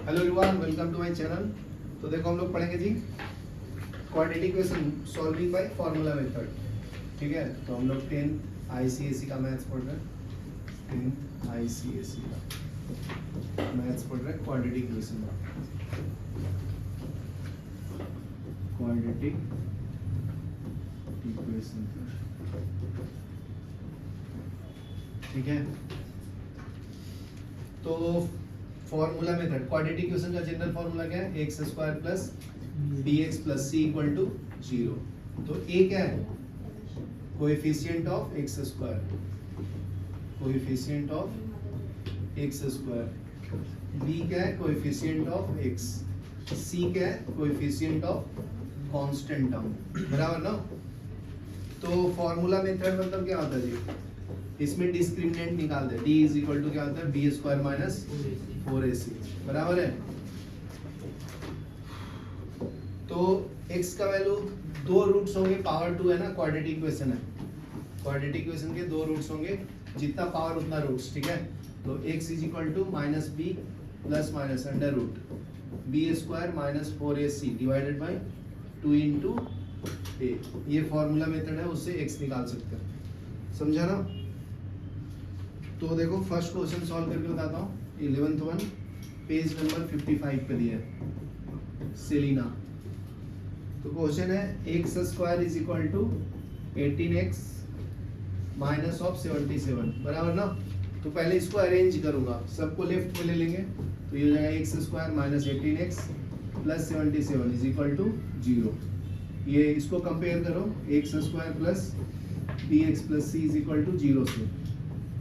Hello everyone, welcome to my channel. तो देखो हम लोग पढ़ेंगे जी quadratic equation solving by formula method. ठीक है, तो हम लोग 10 आईसीएसई का मैथ्स पढ़ रहे हैं। 10 आईसीएसई का मैथ्स पढ़ रहे हैं क्वाड्रेटिक इक्वेशन का। क्वाड्रेटिक इक्वेशन, ठीक है। तो फॉर्मूला मेथड क्वाड्रेटिक इक्वेशन का जनरल फॉर्मूला क्या है? X square plus b x plus C equal to 0। तो ए क्या है? Coefficient of x square, coefficient of x square. B क्या है? Coefficient of x. सी क्या है? Coefficient of constant term. बराबर ना? तो फॉर्मूला मेथड मतलब क्या होता है जी? इसमें डिस्क्रिमिनेंट निकाल दे। d इज इक्वल टू क्या होता है? B square minus 4ac। बराबर है। तो x का वैल्यू दो रूट्स होंगे, पावर 2 है ना, क्वाड्रेटिक इक्वेशन है। क्वाड्रेटिक इक्वेशन के दो रूट्स होंगे, जितना पावर उतना रूट्स। ठीक है, तो x is equal to minus b plus minus under root b square minus 4ac divided by 2 into a। ये फॉर्मूला मेथड है, उससे x निकाल सकते हैं। समझा ना? तो देखो फर्स्ट क्वेश्चन सॉल्व करके बताता हूँ। 11th वन, पेज नंबर 55 पे दिया है, सेलिना। तो क्वेश्चन है x square is equal to 18x minus of 77। बराबर ना? तो पहले इसको अरेंज करूंगा, सबको लेफ्ट में ले लेंगे। तो ये हो जाएगा x square minus 18x plus 77 is equal to 0। ये इसको कंपेयर करो, x square plus b x plus c is equal to 0 से।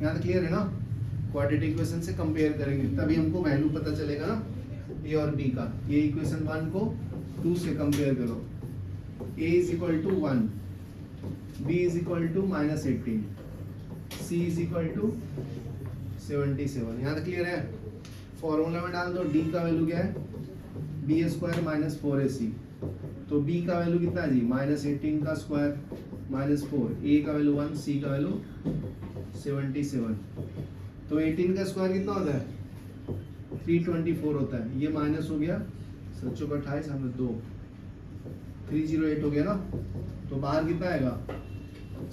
यहाँ तक क्लियर है ना? क्वाड्रेटिक इक्वेशन से कंपेयर करेंगे तभी हमको वैल्यू पता चलेगा ना, ए और बी का। ये इक्वेशन 1 को 2 से कंपेयर करो। a is equal to 1, b is equal to minus 18, c is equal to 77। यहाँ तक क्लियर है? फॉर्मूला में डाल दो। d का वैल्यू क्या है? B square minus 4ac। तो b का वैल्यू कितना है जी? माइनस 18 का स्क्वायर माइनस 4, a का वैल्यू 1, c का वैल्यू 77। तो 18 का स्क्वायर कितना होता है? 324 होता है। ये माइनस हो गया, सच्चों का 28 हमें 2, 308 हो गया ना? तो बाहर कितना आएगा?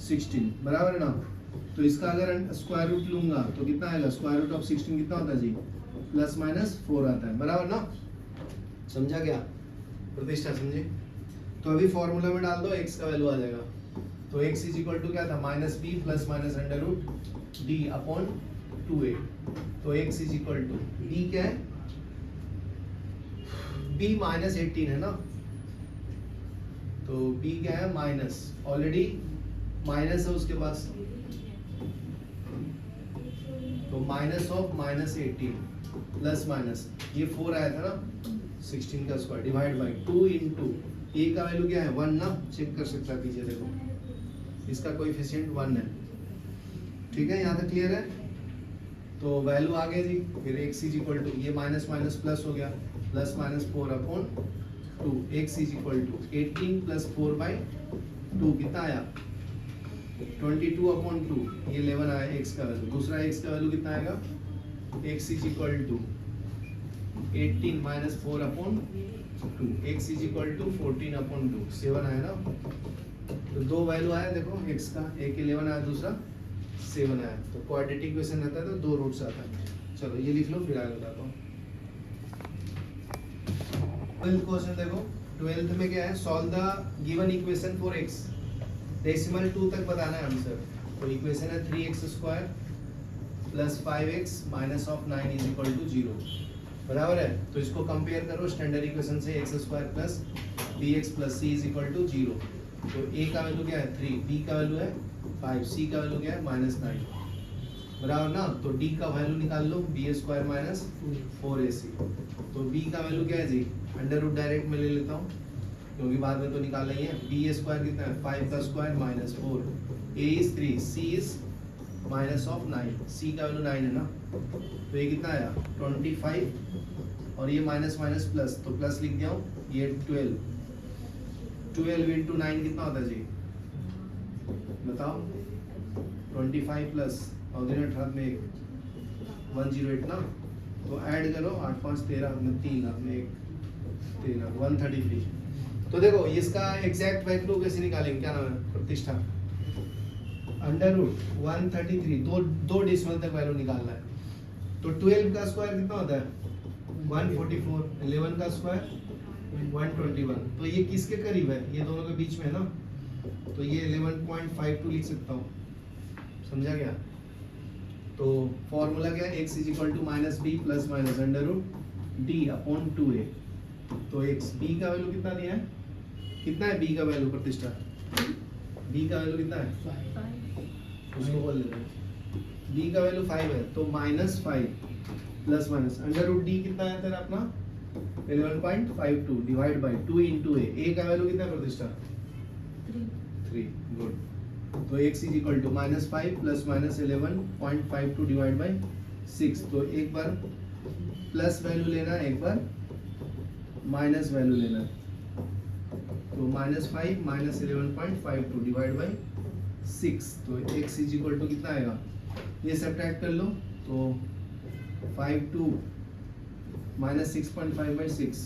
16। बराबर है ना? तो इसका अगर स्क्वायर रूट लूंगा तो कितना आएगा? स्क्वायर रूट ऑफ 16 कितना होता है जी? प्लस माइनस 4 आता है। बराबर ना? समझा क्या प्रतिष्ठा? समझे? तो अभी फॉर्मूला में डाल दो, x का वैल्यू आ जाएगा। तो x इज इक्वल टू क्या था? Minus b plus minus under root d upon 2a। तो x is equal to b क्या है? b माइनस 18 है ना? तो b क्या है? माइनस, ऑलरेडी माइनस है उसके पास। तो minus of minus 18 plus minus ये 4 आया था ना, 16 का square divide by 2 into a का वैल्यू क्या है? 1 ना? चेक कर सकता कीजिए, देखो इसका कोएफिशिएंट 1 है। ठीक है, यहाँ तक क्लियर है? तो वैल्यू आ गया जी। फिर x इज इक्वल टू, ये माइनस माइनस प्लस हो गया, plus minus 4 upon 2। x is equal to 18 plus 4 by 2 कितना आया? 22 अपॉन 2, ये 11 आया x का वैल्यू। दूसरा x का वैल्यू कितना आएगा? x is equal to 18 minus 4 upon 2, x is equal to 14 upon 2, 7 आया ना? तो दो वैल्यू आया देखो x का, एक 11 आया, दूसरा 7 आया। तो क्वाड्रेटिक इक्वेशन रहता है तो दो रूट्स आता है। चलो ये लिख लो, फिर आगे बताता हूँ। 12th क्वेश्चन देखो। 12th में क्या है? Solve the given equation for x। Decimal 2 तक बताना है आंसर। तो इक्वेशन है 3x square plus 5x minus of 9 is equal to 0। बराबर है? तो इसको कंपेयर करो स्टैंडर्ड इक्वेशन से, x square plus b x plus c is equal to 0। तो a का वैल्यू क्या है? 3, b का वैल्यू है 5, c का वैल्यू क्या है? माइनस 9। बराबर ना? तो d का वैल्यू निकाल लो, बी स्क्वायर माइनस 4ac। तो b का वैल्यू क्या है जी? अंडर रूट डायरेक्ट में ले लेता हूँ क्योंकि बाद में तो निकालना ही है। b स्क्वायर कितना है? 5 का square minus 4, a is 3, c is minus of 9, c का वैल्यू 9 है ना? तो ये कितना आया? 25 और ये माइनस माइनस प्लस, तो प्लस लिख दिया हूँ। ये 12 इंटू 9 कितना होता है जी? बताओ। 25 प्लस और 108 में 108 ना? तो ऐड करो 8 5 13 अपने 3 अपने 1 13 133। तो देखो इसका एग्जैक्ट वैल्यू कैसे निकालेंगे, क्या नाम है प्रतिष्ठा, अंडर रूट 133, दो डेसिमल तक वैल्यू निकालना है। तो 12 का स्क्वायर कितना होता है 144, 11 का स्क्वायर 121। तो ये किसके करीब है, ये दोनों के बीच में है ना, तो ये 11.52 लिख सकता हूँ, समझा गया। तो फॉर्मूला क्या है, x is equal to minus b plus minus under root d upon 2a। तो x b का वैल्यू कितना दिया है, कितना है b का वैल्यू प्रतिष्ठा, b का वैल्यू कितना है, उसको बोल देते हैं b का वैल्यू 5 है, तो minus 5 plus minus under root d कितना है तेरा अपना 11.52 डिवाइड बाय 2 इंटू a का वैल्यू कितना है प्रतिष्ठा 3। गुड। तो x is equal to minus 5 plus minus 11.52 divide by 6। तो एक बार प्लस वैल्यू लेना है, एक बार माइनस वैल्यू लेना है। तो माइनस 5 माइनस 11.52 डिवाइड बाय 6। तो x इज इक्वल टू कितना आएगा, ये सब्ट्रैक्ट कर लो। तो 52 माइनस 6.5 बाई 6,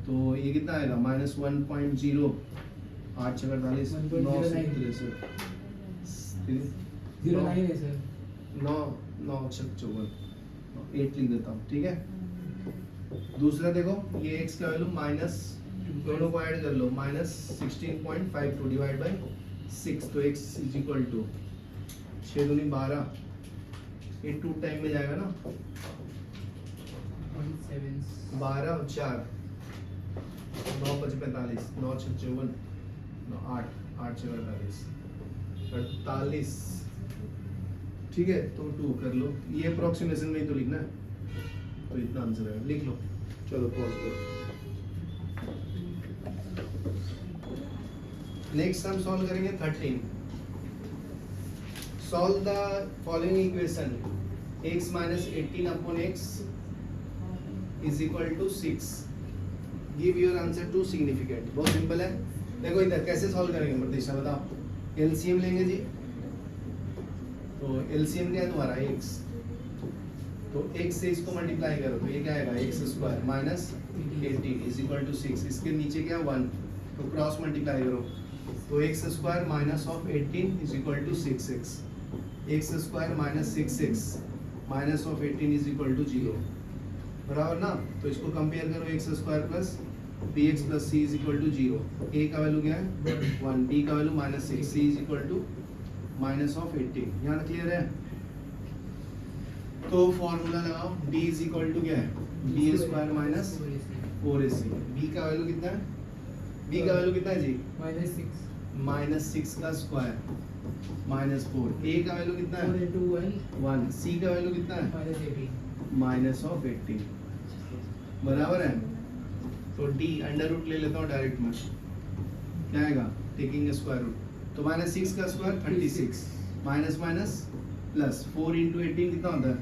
तो ये कितना आएगा माइनस 1.0, 8 छः 48 9 09 है सर, 9 9 54 8 लिख देता हूँ, ठीक है। दूसरा देखो ये x का वैल्यू माइनस, दोनों को ऐड कर लो, माइनस 16.52 डिवाइड बाय 6। तो x इज इक्वल टू 6 दूनी 12, ये 2 टाइम में जाएगा ना, 12 और 4 9 5 45 9 6 54 8 8 6 48, ठीक है। तो 2 कर लो, ये अप्रोक्सीमेशन में ही तो लिखना है, तो इतना आंसर है, लिख लो। चलो पॉज करो। नेक्स्ट हम सॉल्व करेंगे 13। Solve the following equation, x minus 18 upon x is equal to 6। Give your answer to significant. बहुत सिंपल है, देखो इधर कैसे सॉल्व करेंगे प्रतिष्ठा बताओ। एलसीएम लेंगे जी, तो एलसीएम क्या है तुम्हारा x, तो x से इसको मल्टीप्लाई करो, तो ये क्या आएगा x square minus 18 is equal to 6। इसके नीचे क्या 1, तो क्रॉस मल्टीप्लाई करो, तो x square minus of 18 is equal to 6x, x square minus 6x minus of 18 is equal to 0, बराबर ना। तो इसको कंपेयर करो, x square plus bx plus c is equal to 0। a का वैल्यू क्या है 1, b का value minus 6, c is equal to minus of 18। यहाँ क्लियर है। तो फॉर्मूला लगाओ, b इज इक्वल टू क्या है b square minus 4ac। b का वैल्यू कितना है, b का वैल्यू कितना है जी माइनस 6 का स्क्वायर माइनस 4। a का वैल्यू कितना है 1, c का वैल्यू कितना है माइनस ऑफ 18, बराबर है। तो d अंडर रूट ले लेता हूँ डायरेक्ट में, क्या आएगा टेकिंग स्क्वायर रूट, तो माइनस 6 का square 36 minus minus plus 4 into 18 कितना होता है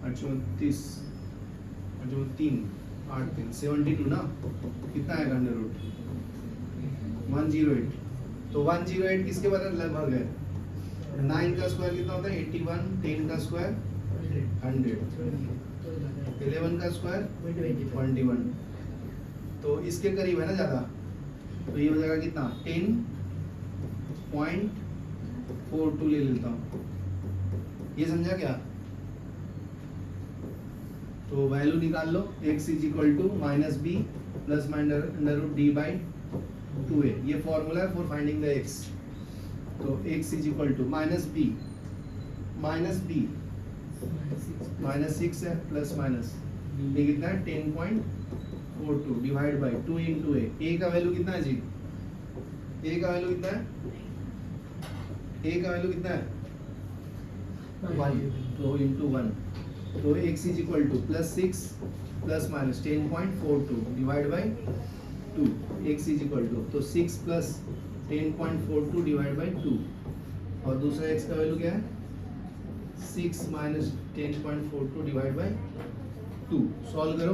38 3 8 3 72 ना, कितना आएगा अंडर रूट 108। तो 108 किसके बराबर लगभग है, 9 का स्क्वायर कितना होता है 81, 10 का स्क्वायर 100, 11 का स्क्वायर 21। तो इसके करीब है ना ज़्यादा, तो ये हो जाएगा कितना 10.42 ले लेता हूँ, ये समझा क्या। तो वैल्यू निकाल लो, x is equal to minus b plus under root d by 2a। ये फॉर्मूला है फॉर फाइंडिंग द x। तो x is equal to minus b minus 6 है प्लस माइनस ये कितना है 10.42 डिवाइड बाई 2 इंटू a का वैल्यू कितना है जी, a का वैल्यू कितना है, a का वैल्यू कितना है 1, तो इंटू 1। तो x is equal to plus 6 plus minus 10.42 divide by 2, x is equal to, तो 6 प्लस 10.42 डिवाइड बाई 2, और दूसरा x का वैल्यू क्या है 6 माइनस 10.42 डिवाइड बाई 2। सॉल्व करो,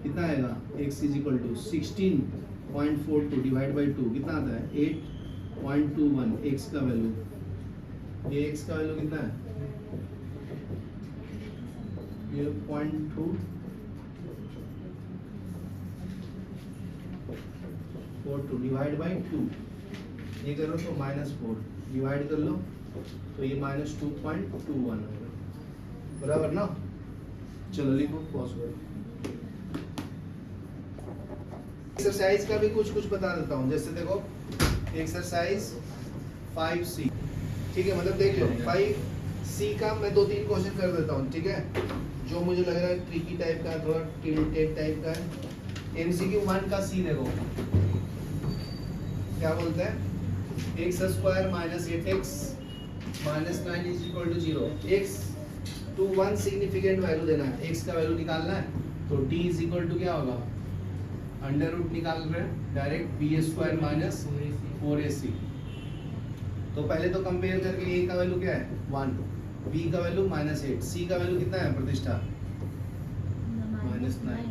कितना आएगा x is equal to 16.42 divide by 2 कितना आता है 8.21 x का वैल्यू, ये x का वैल्यू कितना है 0.2 42 डिवाइड बाई 2, ये करो तो -4 डिवाइड कर लो तो ये -2.21 होगा, बराबर ना। चलो लिखो, पॉज करो। एक्सरसाइज का भी कुछ बता देता हूँ, जैसे देखो एक्सरसाइज 5C, ठीक है, मतलब देख लो 5C का मैं 2-3 क्वेश्चन कर देता हूँ, ठीक है, जो मुझे लग रहा है ट्रिकी टाइप का, थोड़ा टिल्टेड टाइप का है। MCQ 1 का C देखो क्या बोलता है, x² minus 8x minus 9 is equal to 0। x to 1 significant value देना है, x का वैल्यू निकालना है, तो t इज इक्वल टू क्या होगा, अंडर रूट निकाल रहे हैं डायरेक्ट b² माइनस 4ac। तो पहले तो कंपेयर करके a का वैल्यू क्या है 1, b का वैल्यू -8, c का वैल्यू कितना है प्रतिष्ठा -9,